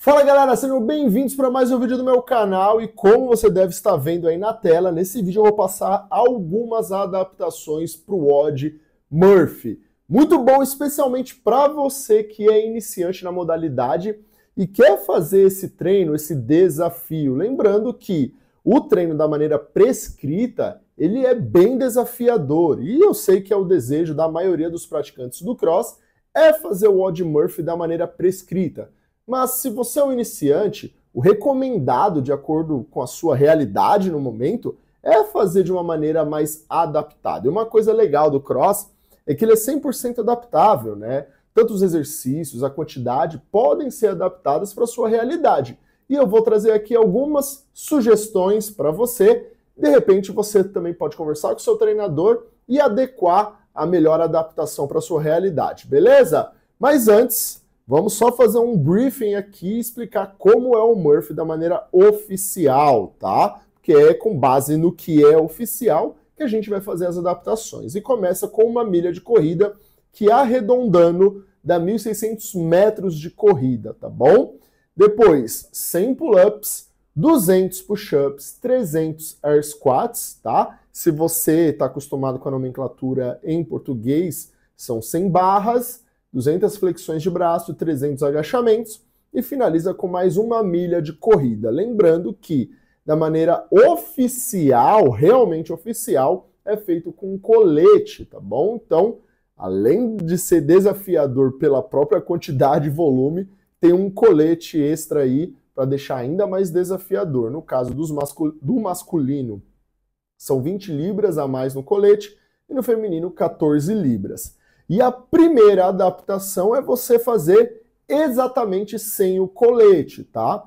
Fala galera, sejam bem-vindos para mais um vídeo do meu canal e como você deve estar vendo aí na tela, nesse vídeo eu vou passar algumas adaptações para o WOD Murphy. Muito bom, especialmente para você que é iniciante na modalidade e quer fazer esse treino, esse desafio. Lembrando que o treino da maneira prescrita, ele é bem desafiador e eu sei que é o desejo da maioria dos praticantes do cross é fazer o WOD Murphy da maneira prescrita. Mas se você é um iniciante, o recomendado, de acordo com a sua realidade no momento, é fazer de uma maneira mais adaptada. E uma coisa legal do cross é que ele é 100% adaptável, né? Tanto os exercícios, a quantidade, podem ser adaptadas para a sua realidade. E eu vou trazer aqui algumas sugestões para você. De repente, você também pode conversar com o seu treinador e adequar a melhor adaptação para a sua realidade, beleza? Mas antes, vamos só fazer um briefing aqui e explicar como é o Murphy da maneira oficial, tá? Que é com base no que é oficial que a gente vai fazer as adaptações. E começa com uma milha de corrida que, arredondando, dá 1.600 metros de corrida, tá bom? Depois, 100 pull-ups, 200 push-ups, 300 air squats, tá? Se você está acostumado com a nomenclatura em português, são 100 barras, 200 flexões de braço, 300 agachamentos e finaliza com mais uma milha de corrida. Lembrando que, da maneira oficial, realmente oficial, é feito com colete, tá bom? Então, além de ser desafiador pela própria quantidade e volume, tem um colete extra aí para deixar ainda mais desafiador. No caso do masculino, são 20 libras a mais no colete e no feminino, 14 libras. E a primeira adaptação é você fazer exatamente sem o colete, tá?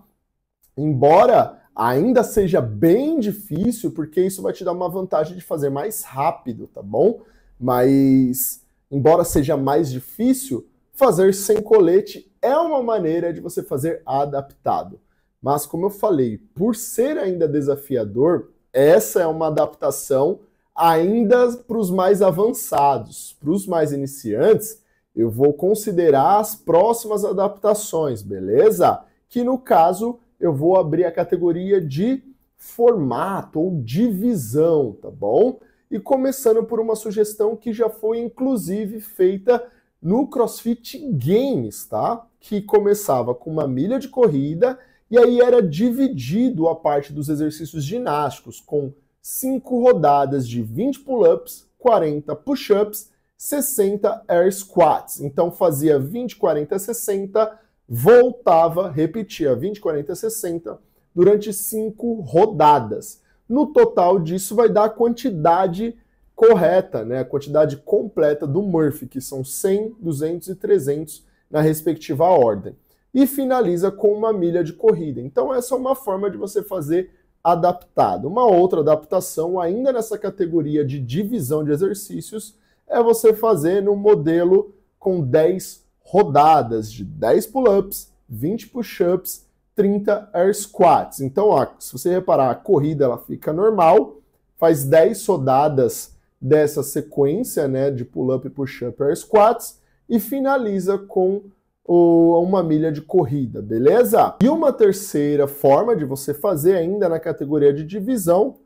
Embora ainda seja bem difícil, porque isso vai te dar uma vantagem de fazer mais rápido, tá bom? Mas, embora seja mais difícil, fazer sem colete é uma maneira de você fazer adaptado. Mas, como eu falei, por ser ainda desafiador, essa é uma adaptação ainda para os mais avançados. Para os mais iniciantes, eu vou considerar as próximas adaptações, beleza? Que no caso, eu vou abrir a categoria de formato ou divisão, tá bom? E começando por uma sugestão que já foi inclusive feita no CrossFit Games, tá? Que começava com uma milha de corrida e aí era dividido a parte dos exercícios ginásticos com 5 rodadas de 20 pull-ups, 40 push-ups, 60 air squats. Então fazia 20, 40, 60, voltava, repetia 20, 40, 60 durante 5 rodadas. No total disso vai dar a quantidade correta, né? A quantidade completa do Murphy, que são 100, 200 e 300 na respectiva ordem. E finaliza com uma milha de corrida. Então essa é uma forma de você fazer adaptado. Uma outra adaptação, ainda nessa categoria de divisão de exercícios, é você fazer no modelo com 10 rodadas de 10 pull-ups, 20 push-ups, 30 air squats. Então, ó, se você reparar, a corrida ela fica normal, faz 10 rodadas dessa sequência, né, de pull-up, push-up, air squats e finaliza com uma milha de corrida, beleza? E uma terceira forma de você fazer ainda na categoria de divisão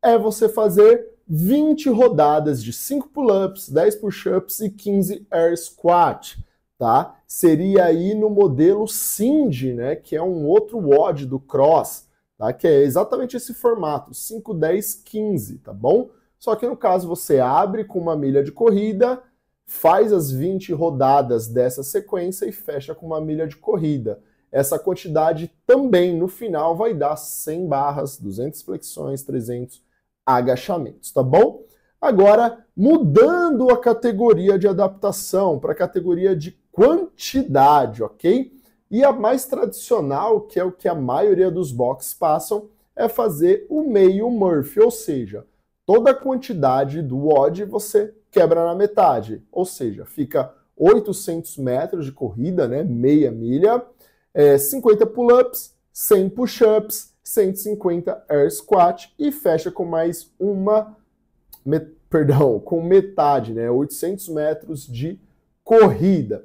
é você fazer 20 rodadas de 5 pull-ups, 10 push-ups e 15 air squat, tá? Seria aí no modelo Cindy, né, que é um outro WOD do Cross, tá? Que é exatamente esse formato, 5, 10, 15, tá bom? Só que no caso você abre com uma milha de corrida, faz as 20 rodadas dessa sequência e fecha com uma milha de corrida. Essa quantidade também, no final, vai dar 100 barras, 200 flexões, 300 agachamentos, tá bom? Agora, mudando a categoria de adaptação para a categoria de quantidade, ok? E a mais tradicional, que é o que a maioria dos boxes passam, é fazer o meio Murphy, ou seja, toda a quantidade do WOD você quebra na metade, ou seja, fica 800 metros de corrida, né, meia milha, 50 pull-ups, 100 push-ups, 150 air squat e fecha com mais com metade, né, 800 metros de corrida.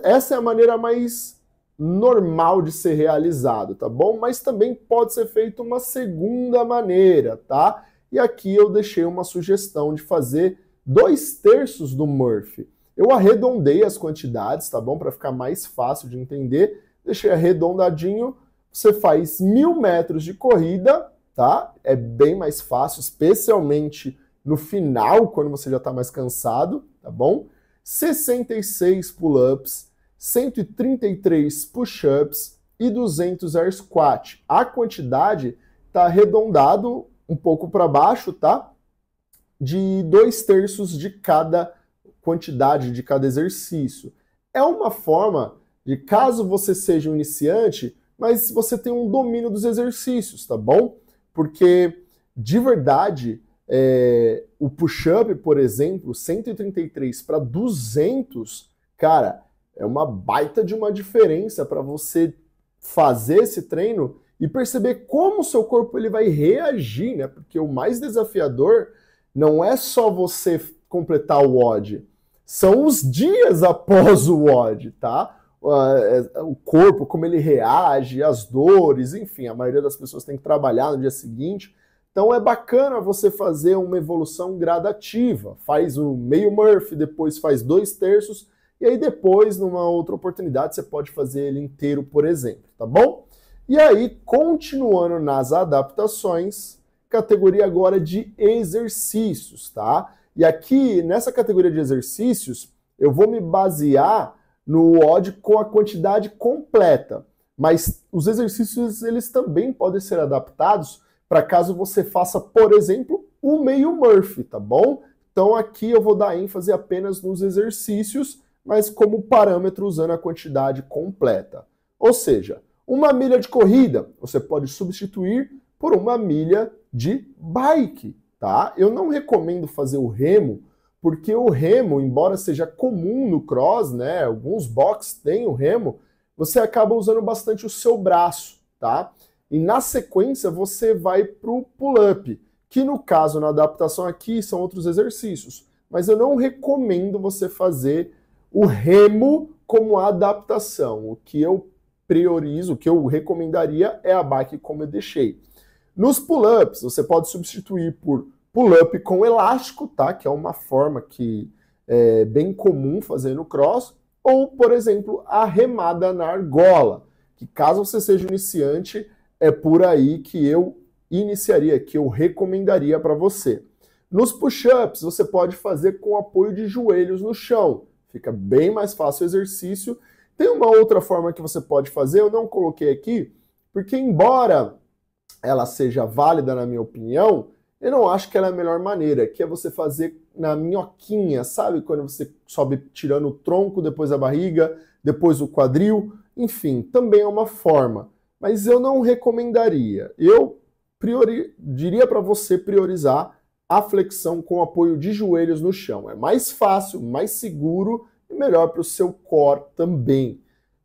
Essa é a maneira mais normal de ser realizado, tá bom? Mas também pode ser feito uma segunda maneira, tá? E aqui eu deixei uma sugestão de fazer 2/3 do Murphy. Eu arredondei as quantidades, tá bom? Para ficar mais fácil de entender. Deixei arredondadinho. Você faz 1.000 metros de corrida, tá? É bem mais fácil, especialmente no final, quando você já está mais cansado, tá bom? 66 pull-ups, 133 push-ups e 200 air squat. A quantidade está arredondado um pouco para baixo, tá? De 2/3 de cada quantidade, de cada exercício. É uma forma de, caso você seja um iniciante, mas você tem um domínio dos exercícios, tá bom? Porque, de verdade, o push-up, por exemplo, 133 para 200, cara, é uma baita de uma diferença para você fazer esse treino e perceber como o seu corpo ele vai reagir, né? Porque o mais desafiador não é só você completar o WOD, são os dias após o WOD, tá? O corpo, como ele reage, as dores, enfim, a maioria das pessoas tem que trabalhar no dia seguinte. Então é bacana você fazer uma evolução gradativa. Faz o meio Murphy, depois faz 2/3, e aí depois, numa outra oportunidade, você pode fazer ele inteiro, por exemplo, tá bom? E aí, continuando nas adaptações, categoria agora de exercícios, tá? E aqui, nessa categoria de exercícios, eu vou me basear no WOD com a quantidade completa. Mas os exercícios, eles também podem ser adaptados para caso você faça, por exemplo, o meio Murphy, tá bom? Então aqui eu vou dar ênfase apenas nos exercícios, mas como parâmetro usando a quantidade completa. Ou seja, 1 milha de corrida, você pode substituir por 1 milha de bike, tá? Eu não recomendo fazer o remo, porque o remo, embora seja comum no cross, né, alguns boxes têm o remo, você acaba usando bastante o seu braço, tá? E na sequência você vai para o pull-up, que no caso, na adaptação aqui, são outros exercícios. Mas eu não recomendo você fazer o remo como adaptação. O que eu priorizo, o que eu recomendaria é a bike como eu deixei. Nos pull-ups, você pode substituir por pull-up com elástico, tá? Que é uma forma que é bem comum fazer no cross. Ou, por exemplo, a remada na argola, que caso você seja iniciante, é por aí que eu iniciaria, que eu recomendaria para você. Nos push-ups, você pode fazer com apoio de joelhos no chão. Fica bem mais fácil o exercício. Tem uma outra forma que você pode fazer, eu não coloquei aqui, porque embora ela seja válida na minha opinião, eu não acho que ela é a melhor maneira, que é você fazer na minhoquinha, sabe? Quando você sobe tirando o tronco, depois a barriga, depois o quadril, enfim, também é uma forma. Mas eu não recomendaria. Eu diria para você priorizar a flexão com apoio de joelhos no chão. É mais fácil, mais seguro e melhor para o seu core também.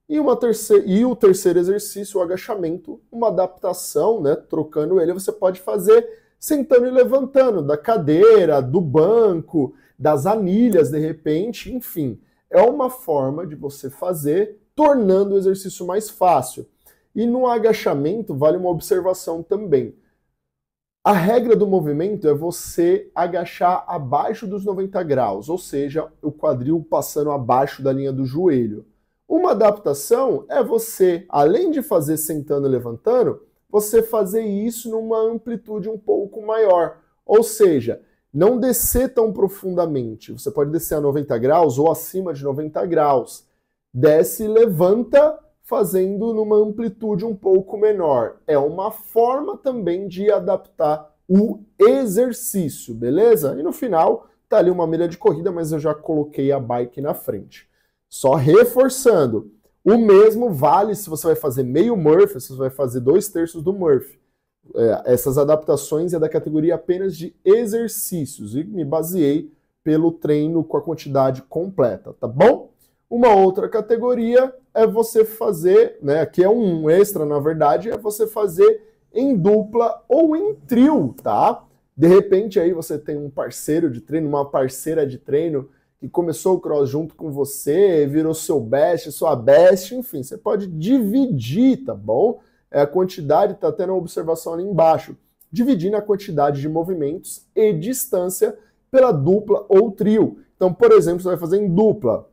E o terceiro exercício, o agachamento, uma adaptação, né? Trocando ele, você pode fazer sentando e levantando, da cadeira, do banco, das anilhas, de repente, enfim. É uma forma de você fazer, tornando o exercício mais fácil. E no agachamento vale uma observação também. A regra do movimento é você agachar abaixo dos 90 graus, ou seja, o quadril passando abaixo da linha do joelho. Uma adaptação é você, além de fazer sentando e levantando, você fazer isso numa amplitude um pouco maior. Ou seja, não descer tão profundamente. Você pode descer a 90 graus ou acima de 90 graus. Desce e levanta fazendo numa amplitude um pouco menor. É uma forma também de adaptar o exercício, beleza? E no final, tá ali 1 milha de corrida, mas eu já coloquei a bike na frente. Só reforçando, o mesmo vale se você vai fazer meio Murphy, se você vai fazer 2/3 do Murphy. Essas adaptações é da categoria apenas de exercícios e me baseei pelo treino com a quantidade completa, tá bom? Uma outra categoria é você fazer, né, que é um extra na verdade, é você fazer em dupla ou em trio, tá? De repente aí você tem um parceiro de treino, uma parceira de treino que começou o cross junto com você, virou seu best, sua best, enfim, você pode dividir, tá bom? A quantidade, tá tendo uma observação ali embaixo, dividindo a quantidade de movimentos e distância pela dupla ou trio. Então, por exemplo, você vai fazer em dupla,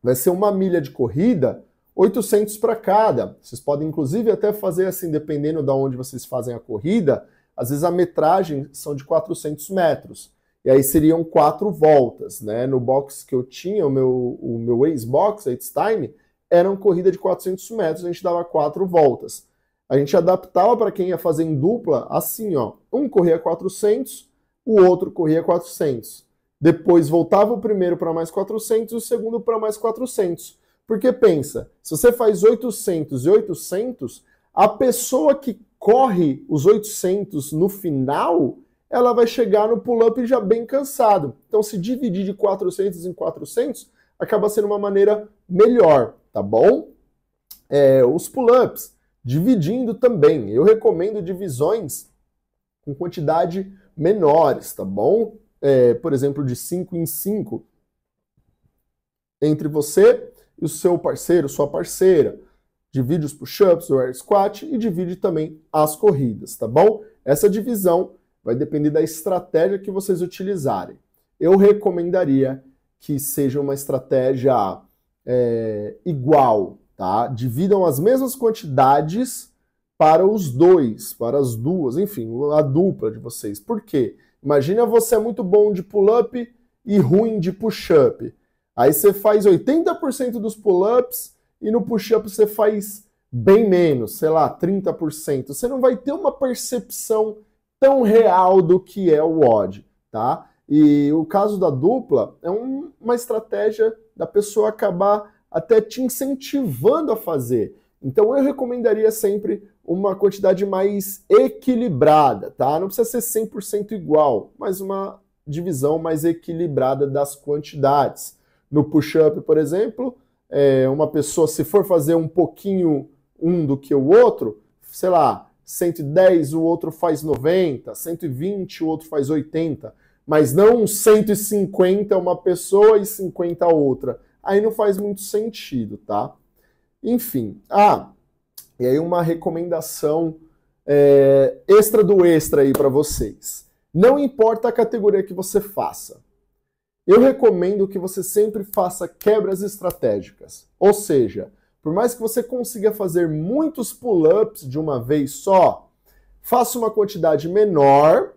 vai ser 1 milha de corrida, 800 para cada. Vocês podem, inclusive, até fazer assim, dependendo de onde vocês fazem a corrida, às vezes a metragem são de 400 metros. E aí seriam 4 voltas, né? No box que eu tinha, o meu ex-box, X-Time, era uma corrida de 400 metros, a gente dava 4 voltas. A gente adaptava para quem ia fazer em dupla assim, ó. Um corria 400, o outro corria 400. Depois voltava o primeiro para mais 400 e o segundo para mais 400. Porque pensa, se você faz 800 e 800, a pessoa que corre os 800 no final, ela vai chegar no pull-up já bem cansado. Então, se dividir de 400 em 400, acaba sendo uma maneira melhor, tá bom? Os pull-ups, dividindo também. Eu recomendo divisões com quantidade menores, tá bom? Por exemplo, de 5 em 5, entre você e o seu parceiro, sua parceira. Divide os push-ups, o air squat e divide também as corridas, tá bom? Essa divisão vai depender da estratégia que vocês utilizarem. Eu recomendaria que seja uma estratégia igual, tá? Dividam as mesmas quantidades para os dois, para as duas, enfim, a dupla de vocês. Por quê? Imagina você é muito bom de pull-up e ruim de push-up. Aí você faz 80% dos pull-ups e no push-up você faz bem menos, sei lá, 30%. Você não vai ter uma percepção tão real do que é o WOD, tá? E o caso da dupla é uma estratégia da pessoa acabar até te incentivando a fazer. Então eu recomendaria sempre uma quantidade mais equilibrada, tá? Não precisa ser 100% igual, mas uma divisão mais equilibrada das quantidades. No push-up, por exemplo, uma pessoa, se for fazer um pouquinho um do que o outro, sei lá, 110, o outro faz 90, 120, o outro faz 80, mas não 150 uma pessoa e 50 a outra. Aí não faz muito sentido, tá? Enfim. E aí uma recomendação extra do extra aí para vocês. Não importa a categoria que você faça. Eu recomendo que você sempre faça quebras estratégicas. Ou seja, por mais que você consiga fazer muitos pull-ups de uma vez só, faça uma quantidade menor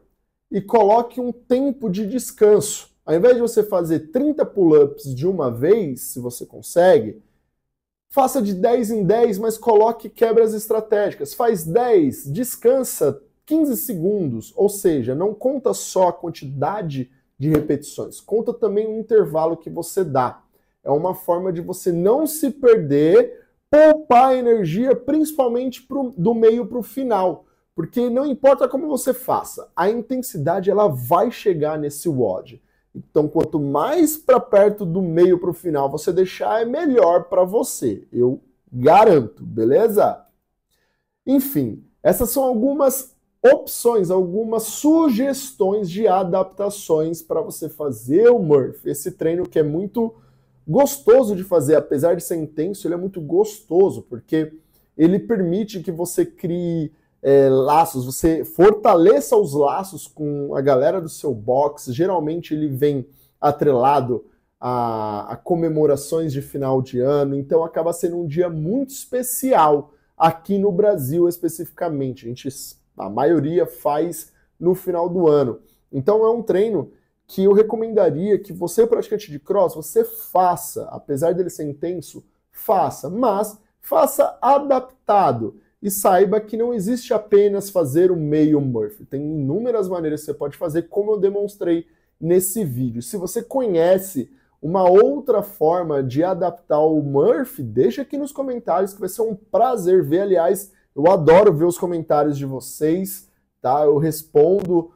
e coloque um tempo de descanso. Ao invés de você fazer 30 pull-ups de uma vez, se você consegue, faça de 10 em 10, mas coloque quebras estratégicas. Faz 10, descansa 15 segundos. Ou seja, não conta só a quantidade de repetições, conta também o intervalo que você dá. É uma forma de você não se perder, poupar energia, principalmente do meio para o final. Porque não importa como você faça, a intensidade ela vai chegar nesse WOD. Então, quanto mais para perto do meio para o final você deixar, é melhor para você. Eu garanto, beleza? Enfim, essas são algumas opções, algumas sugestões de adaptações para você fazer o Murphy. Esse treino que é muito gostoso de fazer, apesar de ser intenso, ele é muito gostoso, porque ele permite que você crie laços, você fortaleça os laços com a galera do seu box. Geralmente ele vem atrelado a comemorações de final de ano, então acaba sendo um dia muito especial aqui no Brasil especificamente. A maioria faz no final do ano. Então é um treino que eu recomendaria que você, praticante de cross, você faça, apesar dele ser intenso, faça, mas faça adaptado. E saiba que não existe apenas fazer o meio Murphy. Tem inúmeras maneiras que você pode fazer, como eu demonstrei nesse vídeo. Se você conhece uma outra forma de adaptar o Murphy, deixa aqui nos comentários que vai ser um prazer ver. Aliás, eu adoro ver os comentários de vocês, tá? Eu respondo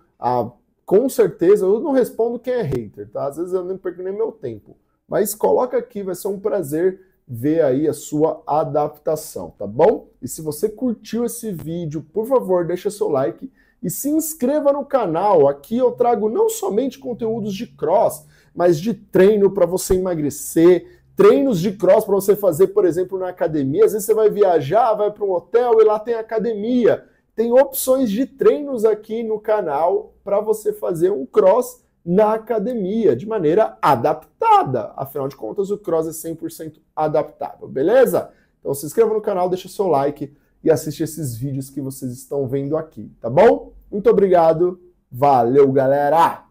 com certeza, eu não respondo quem é hater, tá? Às vezes eu nem perco nem meu tempo. Mas coloca aqui, vai ser um prazer ver aí a sua adaptação, tá bom? E se você curtiu esse vídeo, por favor, deixa seu like e se inscreva no canal. Aqui eu trago não somente conteúdos de cross, mas de treino para você emagrecer, treinos de cross para você fazer, por exemplo, na academia. Às vezes você vai viajar, vai para um hotel e lá tem academia. Tem opções de treinos aqui no canal para você fazer um cross na academia, de maneira adaptada. Afinal de contas, o cross é 100% adaptável, beleza? Então se inscreva no canal, deixa seu like e assiste esses vídeos que vocês estão vendo aqui, tá bom? Muito obrigado, valeu galera!